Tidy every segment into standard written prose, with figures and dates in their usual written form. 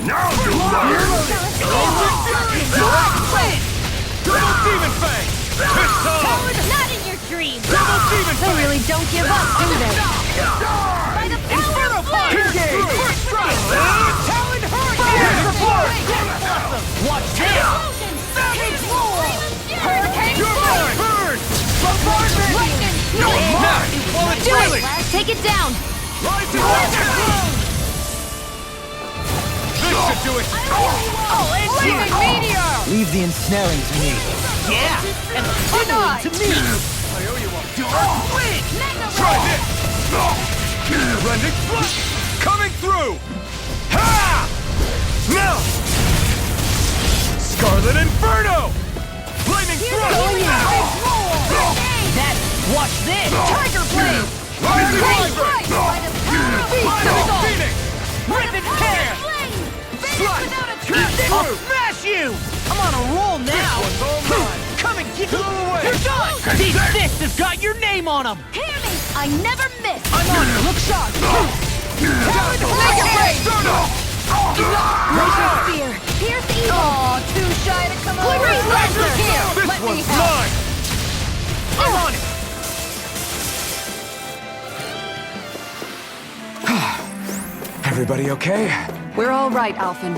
Now you Double Demon Fang! Not in your dreams! Double Demon They Fang! really don't give up, do they? By the power of fire! Engage! Quick strike! Talon Hurricane! Watch this! Savage roar! Hurricane You're mine! Burn! Bombardment! Lightning! Now, while it's Do it! reeling! Take it down! Rise and roll! This should do it! Flaming meteor! Leave the ensnaring to me. Yeah! And denied! To me! I owe you one. Try this! Rending flush! Coming through! Ha! Now! Scarlet Inferno! Flaming thrust! That, watch this! Tiger blade! Rising Hurricane Viper! Fire Phoenix! Rip and tear! Slide! I'll smash you! I'm on a roll now! One's all mine! Come and get Kill away! You're done! These fists have got your name on them! Hear me! I never miss! I'm on it! Look sharp! Make it rain! Laser Spear! Pierce evil! Aw, too shy to come over! Glittering laser! Here! This Let me one's help! mine! I'm on it! Everybody okay? We're all right, Alphen.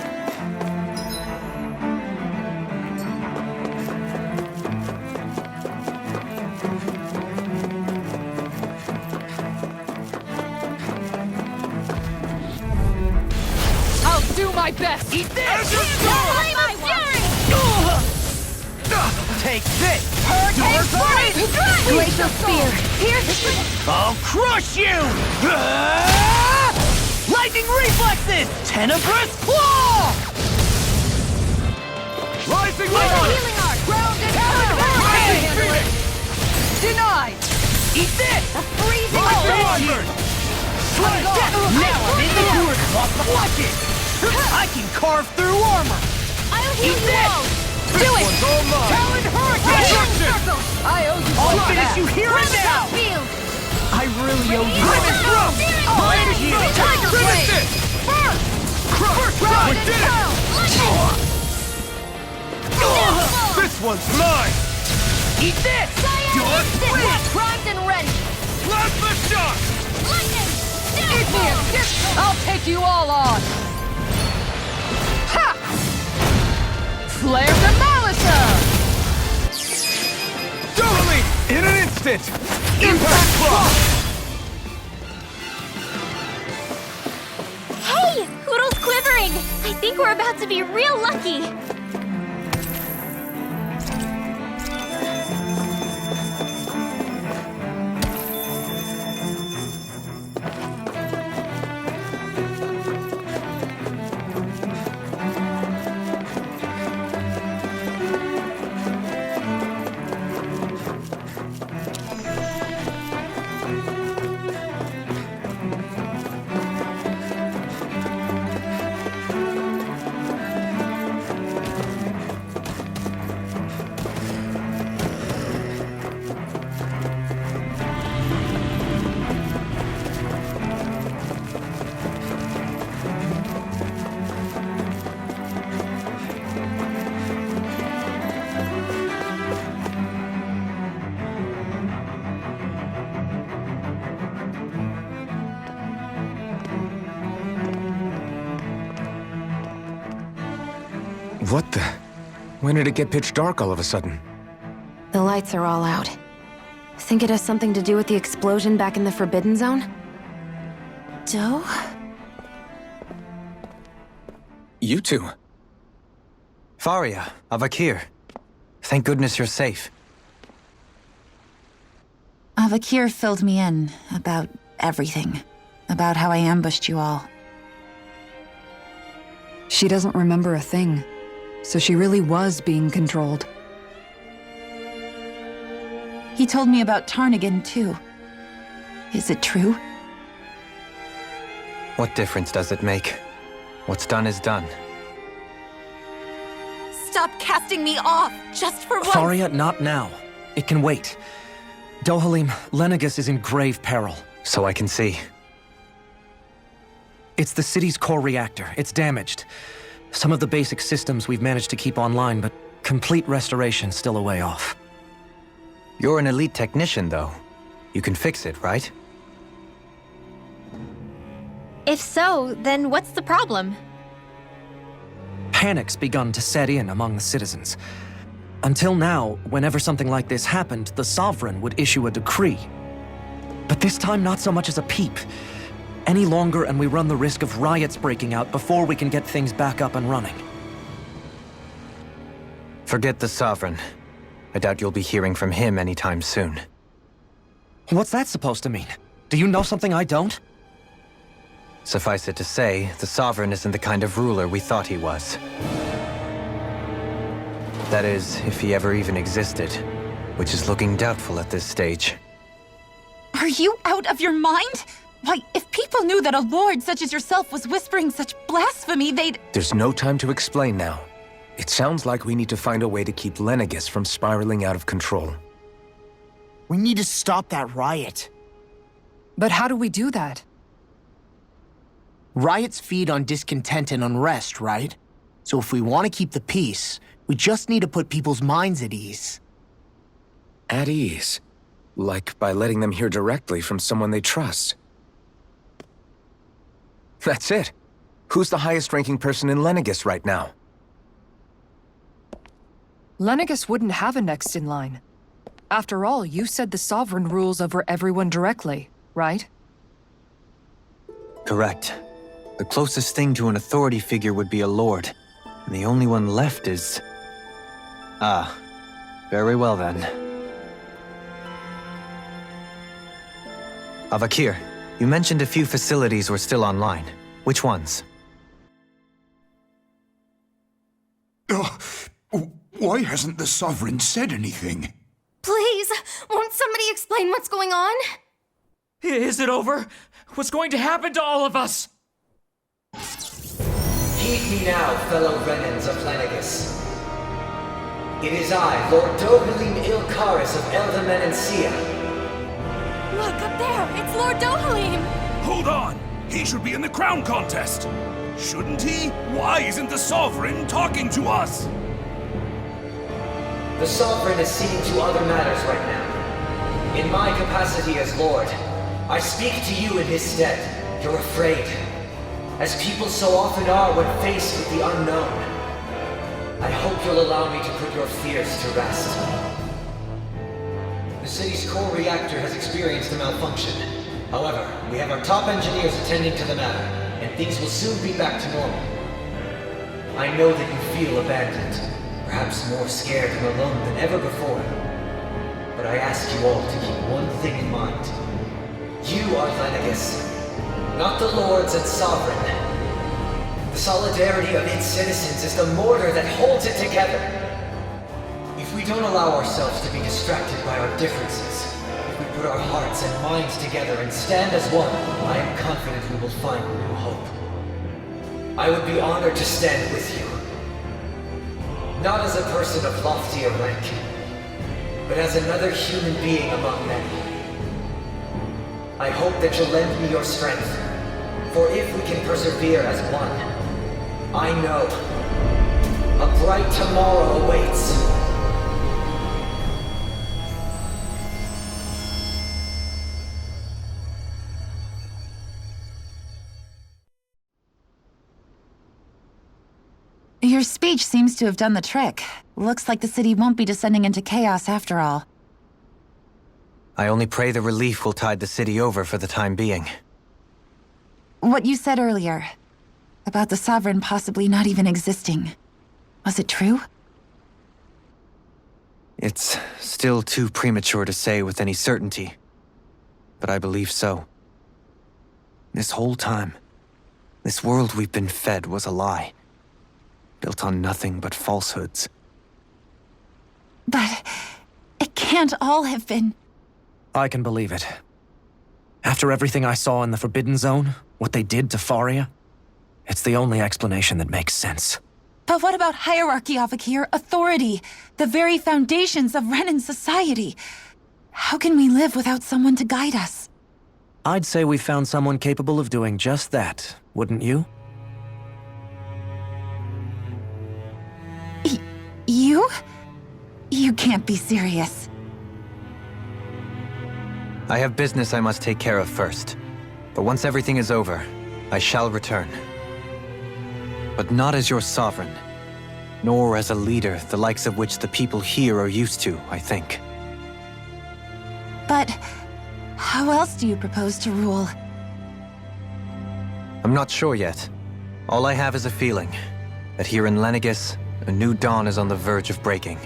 I'll do my best! Eat this! Flame of fury! Take this! Hurricane blade! Glacial spear! Pierce! I'll crush you! Lightning reflexes! Tenebrous claw! Rising Like a Light! healing arc! Grounded Rising power! Phoenix! Denied! Eat this! A freezing Rising blade! Wyvern! Now I'm in the Gordon! Watch it! I can carve through armor! I'll heal Eat you this! all! This one's all mine! Talon Hurricane! Action! I owe you I'll one finish back. you here and now! Field! I really owe you Limit one. Drum! Energy! Tiger Finish blade! this! First strike! We did it! This one's mine! Eat this! Primed and ready! Plasma shot! Lightning! Eat me and I'll take you all on! Ha! Flare the Malicer! Dohalim! In an instant! Impact Block! Hey! Hoodle's quivering! I think we're about to be real lucky! What the? When did it get pitch dark all of a sudden? The lights are all out. Think it has something to do with the explosion back in the Forbidden Zone? Doe? You two. Faria, Avakir. Thank goodness you're safe. Avakir filled me in about everything. About how I ambushed you all. She doesn't remember a thing, so she really was being controlled. He told me about Tarnigan, too. Is it true? What difference does it make? What's done is done. Stop casting me off, just for once! Faria, not now. It can wait. Dohalim, Lenegus is in grave peril. So I can see. It's the city's core reactor. It's damaged. Some of the basic systems we've managed to keep online, but complete restoration's still a way off. You're an elite technician, though. You can fix it, right? If so, then what's the problem? Panic's begun to set in among the citizens. Until now, whenever something like this happened, the Sovereign would issue a decree. But this time, not so much as a peep. Any longer, and we run the risk of riots breaking out before we can get things back up and running. Forget the Sovereign. I doubt you'll be hearing from him anytime soon. What's that supposed to mean? Do you know something I don't? Suffice it to say, the Sovereign isn't the kind of ruler we thought he was. That is, if he ever even existed, which is looking doubtful at this stage. Are you out of your mind? Why, if people knew that a lord such as yourself was whispering such blasphemy, they'd... There's no time to explain now. It sounds like we need to find a way to keep Lenegis from spiraling out of control. We need to stop that riot. But how do we do that? Riots feed on discontent and unrest, right? So if we want to keep the peace, we just need to put people's minds at ease. At ease? Like by letting them hear directly from someone they trust. That's it. Who's the highest-ranking person in Lenegis right now? Lenegis wouldn't have a next in line. After all, you said the Sovereign rules over everyone directly, right? Correct. The closest thing to an authority figure would be a lord, and the only one left is... Ah, very well then. Avakir, you mentioned a few facilities were still online. Which ones? Why hasn't the Sovereign said anything? Please, won't somebody explain what's going on? Is it over? What's going to happen to all of us? Heed me now, fellow Renans of Lenegis. It is I, Lord Dohalim Ilkaris of Eldaman and Sia. Look, up there! It's Lord Dohalim! Hold on! He should be in the crown contest! Shouldn't he? Why isn't the Sovereign talking to us? The Sovereign is seeing to other matters right now. In my capacity as Lord, I speak to you in his stead. You're afraid. As people so often are when faced with the unknown. I hope you'll allow me to put your fears to rest. The city's core reactor has experienced a malfunction. However, we have our top engineers attending to the matter, and things will soon be back to normal. I know that you feel abandoned, perhaps more scared and alone than ever before. But I ask you all to keep one thing in mind. You are Lenegis, not the lords and sovereign. The solidarity of its citizens is the mortar that holds it together. If we don't allow ourselves to be distracted by our differences, if we put our hearts and minds together and stand as one, I am confident we will find new hope. I would be honored to stand with you. Not as a person of loftier rank, but as another human being among many. I hope that you'll lend me your strength, for if we can persevere as one, I know a bright tomorrow awaits. Your speech seems to have done the trick. Looks like the city won't be descending into chaos after all. I only pray the relief will tide the city over for the time being. What you said earlier, about the Sovereign possibly not even existing, was it true? It's still too premature to say with any certainty, but I believe so. This whole time, this world we've been fed was a lie, built on nothing but falsehoods. But it can't all have been... I can believe it. After everything I saw in the Forbidden Zone, what they did to Faria, it's the only explanation that makes sense. But what about hierarchy, Avakir? Authority? The very foundations of Renan society? How can we live without someone to guide us? I'd say we found someone capable of doing just that, wouldn't you? You? You can't be serious. I have business I must take care of first. But once everything is over, I shall return. But not as your sovereign, nor as a leader the likes of which the people here are used to, I think. But how else do you propose to rule? I'm not sure yet. All I have is a feeling that here in Lenegis, a new dawn is on the verge of breaking.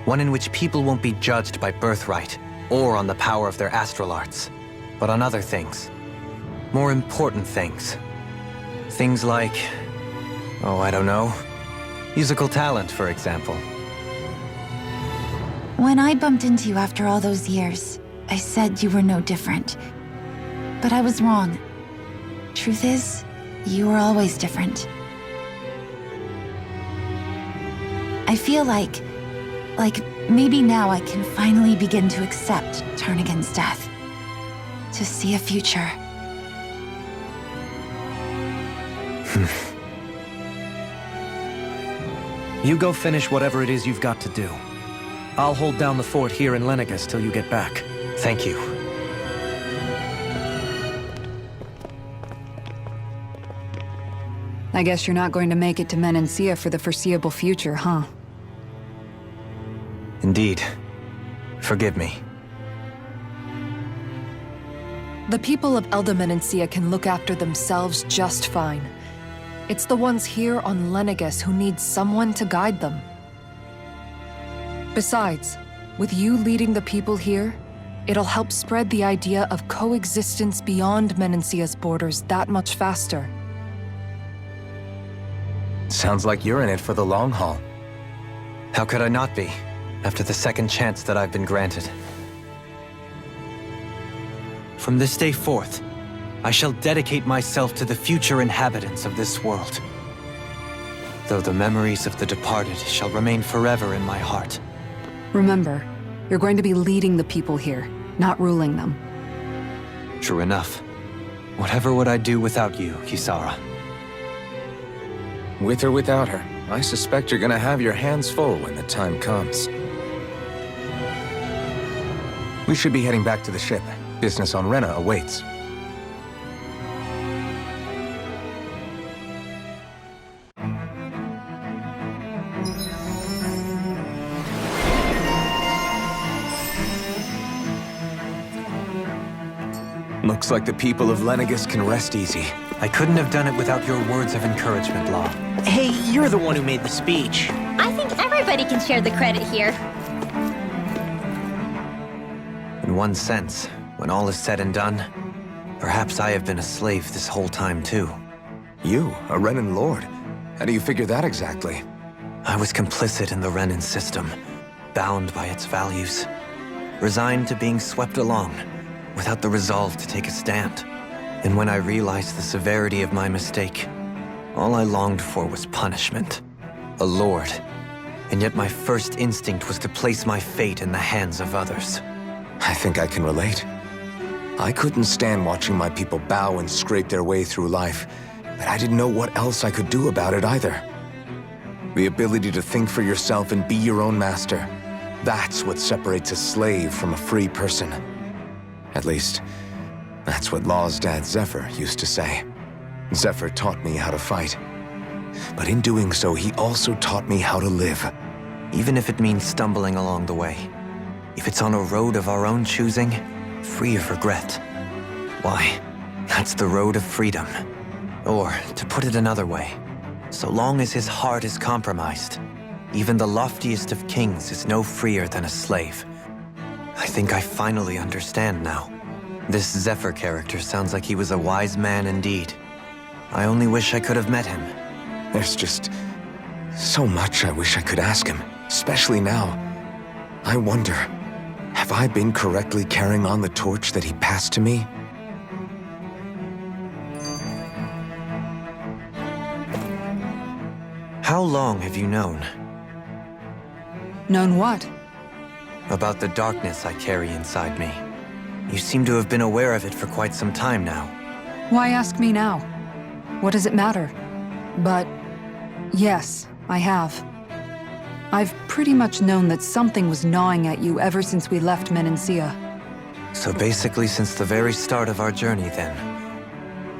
One in which people won't be judged by birthright or on the power of their astral arts, but on other things. More important things. Things like, oh, I don't know, musical talent, for example. When I bumped into you after all those years, I said you were no different. But I was wrong. Truth is, you were always different. I feel like maybe now I can finally begin to accept turn against death. To see a future. You go finish whatever it is you've got to do. I'll hold down the fort here in Lenegis till you get back. Thank you. I guess you're not going to make it to Menancia for the foreseeable future, huh? Indeed. Forgive me. The people of Elda Menancia can look after themselves just fine. It's the ones here on Lenegis who need someone to guide them. Besides, with you leading the people here, it'll help spread the idea of coexistence beyond Menancia's borders that much faster. Sounds like you're in it for the long haul. How could I not be, after the second chance that I've been granted? From this day forth, I shall dedicate myself to the future inhabitants of this world. Though the memories of the departed shall remain forever in my heart. Remember, you're going to be leading the people here, not ruling them. True enough. Whatever would I do without you, Kisara? With or without her, I suspect you're gonna have your hands full when the time comes. We should be heading back to the ship. Business on Rena awaits. Looks like the people of Lenegis can rest easy. I couldn't have done it without your words of encouragement, Law. Hey, you're the one who made the speech. I think everybody can share the credit here. In one sense, when all is said and done, perhaps I have been a slave this whole time too. You, a Renan Lord? How do you figure that exactly? I was complicit in the Renan system, bound by its values, resigned to being swept along, without the resolve to take a stand. And when I realized the severity of my mistake, all I longed for was punishment. A lord. And yet my first instinct was to place my fate in the hands of others. I think I can relate. I couldn't stand watching my people bow and scrape their way through life, but I didn't know what else I could do about it either. The ability to think for yourself and be your own master, that's what separates a slave from a free person. At least, that's what Law's dad Zephyr used to say. Zephyr taught me how to fight. But in doing so, he also taught me how to live. Even if it means stumbling along the way. If it's on a road of our own choosing, free of regret. Why, that's the road of freedom. Or, to put it another way, so long as his heart is compromised, even the loftiest of kings is no freer than a slave. I think I finally understand now. This Zephyr character sounds like he was a wise man indeed. I only wish I could have met him. There's just so much I wish I could ask him, especially now. I wonder, have I been correctly carrying on the torch that he passed to me? How long have you known? Known what? About the darkness I carry inside me. You seem to have been aware of it for quite some time now. Why ask me now? What does it matter? But yes, I have. I've pretty much known that something was gnawing at you ever since we left Menancia. So basically since the very start of our journey then.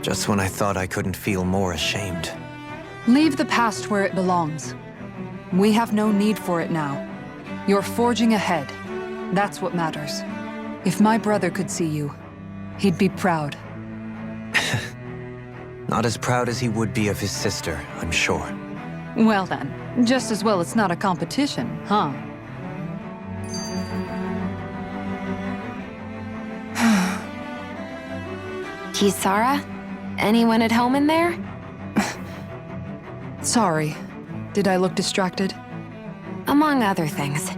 Just when I thought I couldn't feel more ashamed. Leave the past where it belongs. We have no need for it now. You're forging ahead. That's what matters. If my brother could see you, he'd be proud. Not as proud as he would be of his sister, I'm sure. Well then, just as well it's not a competition, huh? Kisara? Anyone at home in there? Sorry. Did I look distracted? Among other things.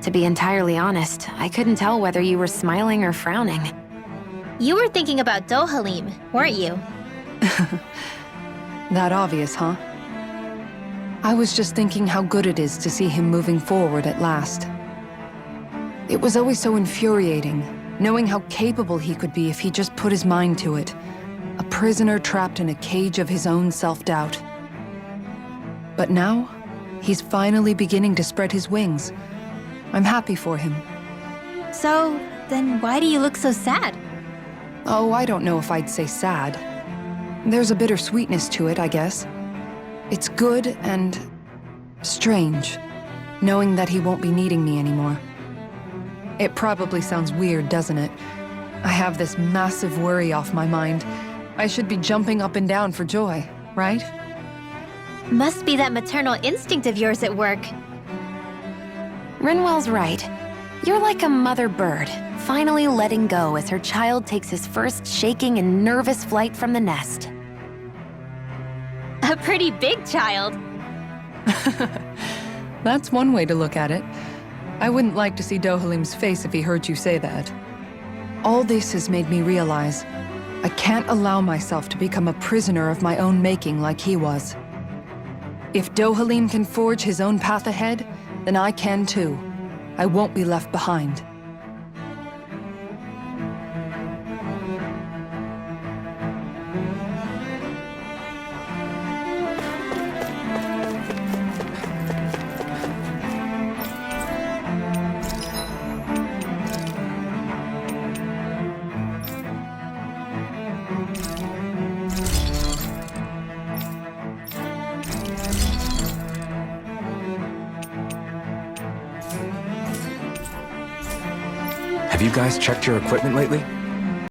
To be entirely honest, I couldn't tell whether you were smiling or frowning. You were thinking about Dohalim, weren't you? That obvious, huh? I was just thinking how good it is to see him moving forward at last. It was always so infuriating, knowing how capable he could be if he just put his mind to it. A prisoner trapped in a cage of his own self-doubt. But now, he's finally beginning to spread his wings. I'm happy for him. So, then why do you look so sad? Oh, I don't know if I'd say sad. There's a bittersweetness to it, I guess. It's good and strange, knowing that he won't be needing me anymore. It probably sounds weird, doesn't it? I have this massive worry off my mind. I should be jumping up and down for joy, right? Must be that maternal instinct of yours at work. Rinwell's right. You're like a mother bird, finally letting go as her child takes his first shaking and nervous flight from the nest. A pretty big child. That's one way to look at it. I wouldn't like to see Dohalim's face if he heard you say that. All this has made me realize I can't allow myself to become a prisoner of my own making like he was. If Dohalim can forge his own path ahead, then I can too. I won't be left behind. Have you guys checked your equipment lately?